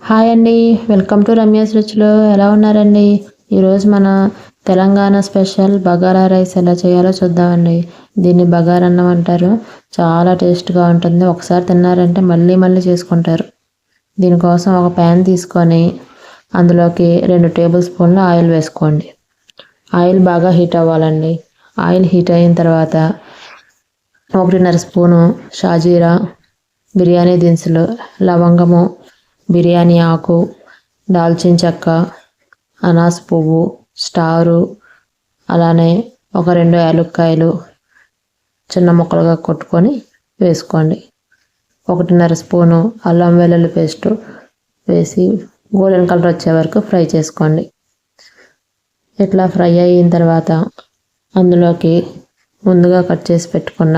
Hi అండి. Welcome to Ramya's రుచులు. ఎలా ఉన్నారండి? ఈరోజు మన తెలంగాణ స్పెషల్ బగారా రైస్ ఎలా చేయాలో చూద్దామండి. దీన్ని బగారా అన్నం అంటారు. చాలా టేస్ట్గా ఉంటుంది. ఒకసారి తిన్నారంటే మళ్ళీ మళ్ళీ చేసుకుంటారు. దీనికోసం ఒక ప్యాన్ తీసుకొని అందులోకి 2 టేబుల్ స్పూన్ల ఆయిల్ వేసుకోండి. ఆయిల్ బాగా హీట్ అవ్వాలండి. ఆయిల్ హీట్ అయిన తర్వాత 1.5 స్పూను షాజీరా, బిర్యానీ దినుసులు, లవంగము, బిర్యానీ ఆకు, దాల్చిన చెక్క, అనాస పువ్వు, స్టారు, అలానే ఒక 2 యాలక్కాయలు చిన్న ముక్కలుగా కొట్టుకొని వేసుకోండి. 1.5 స్పూను అల్లం వెల్లుల్లి పేస్టు వేసి గోల్డెన్ కలర్ వచ్చే వరకు ఫ్రై చేసుకోండి. ఇట్లా ఫ్రై అయిన తర్వాత అందులోకి ముందుగా కట్ చేసి పెట్టుకున్న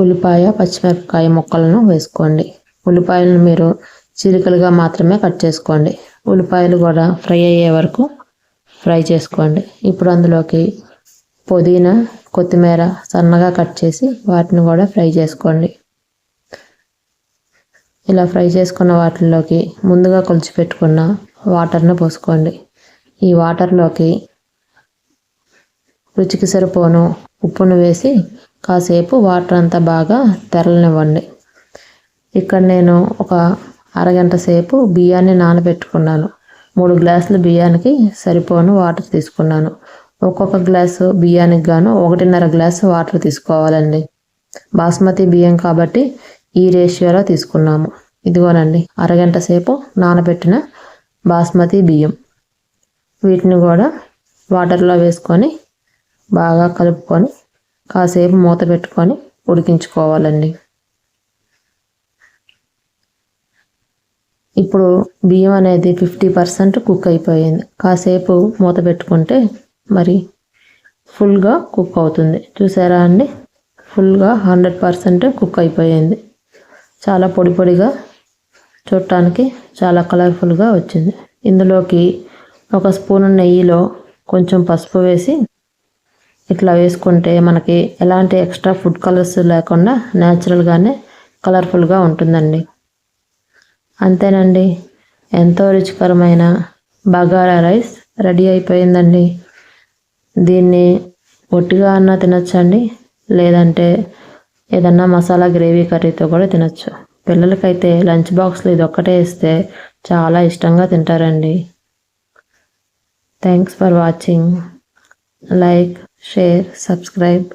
ఉల్లిపాయ, పచ్చిమిరపకాయ ముక్కలను వేసుకోండి. ఉల్లిపాయలను మీరు చీలికలుగా మాత్రమే కట్ చేసుకోండి. ఉల్లిపాయలు కూడా ఫ్రై అయ్యే వరకు ఫ్రై చేసుకోండి. ఇప్పుడు అందులోకి పుదీనా, కొత్తిమీర సన్నగా కట్ చేసి వాటిని కూడా ఫ్రై చేసుకోండి. ఇలా ఫ్రై చేసుకున్న వాటిల్లోకి ముందుగా కొలిచి పెట్టుకున్న వాటర్ను పోసుకోండి. ఈ వాటర్లోకి రుచికి సరిపోను ఉప్పును వేసి కాసేపు వాటర్ అంతా బాగా తెరలనివ్వండి. ఇక్కడ నేను ఒక అరగంట సేపు బియ్యాన్ని నానబెట్టుకున్నాను. 3 గ్లాసుల బియ్యానికి సరిపోను వాటర్ తీసుకున్నాను. ఒక్కొక్క గ్లాసు బియ్యానికి గాను 1.5 గ్లాసు వాటర్ తీసుకోవాలండి. బాస్మతి బియ్యం కాబట్టి ఈ రేషియోలో తీసుకున్నాము. ఇదిగోనండి, అరగంట సేపు నానబెట్టిన బాస్మతి బియ్యం. వీటిని కూడా వాటర్లో వేసుకొని బాగా కలుపుకొని కాసేపు మూత పెట్టుకొని ఉడికించుకోవాలండి. ఇప్పుడు బియ్యం అనేది 50% కుక్ అయిపోయింది. కాసేపు మూత పెట్టుకుంటే మరి ఫుల్గా కుక్ అవుతుంది. చూసారా అండి, ఫుల్గా 100% కుక్ అయిపోయింది. చాలా పొడి పొడిగా, చూడటానికి చాలా కలర్ఫుల్గా వచ్చింది. ఇందులోకి 1 స్పూను నెయ్యిలో కొంచెం పసుపు వేసి ఇట్లా వేసుకుంటే మనకి ఎలాంటి ఎక్స్ట్రా ఫుడ్ కలర్స్ లేకుండా న్యాచురల్గానే కలర్ఫుల్గా ఉంటుందండి. అంతేనండి, ఎంతో రుచికరమైన బగారా రైస్ రెడీ అయిపోయిందండి. దీన్ని ఒట్టిగా అన్నా తినచ్చండి, లేదంటే ఏదన్నా మసాలా గ్రేవీ కర్రీతో కూడా తినచ్చు. పిల్లలకైతే లంచ్ బాక్స్లో ఇది ఒక్కటే ఇస్తే చాలా ఇష్టంగా తింటారండి. Thanks for watching. Like, share, subscribe.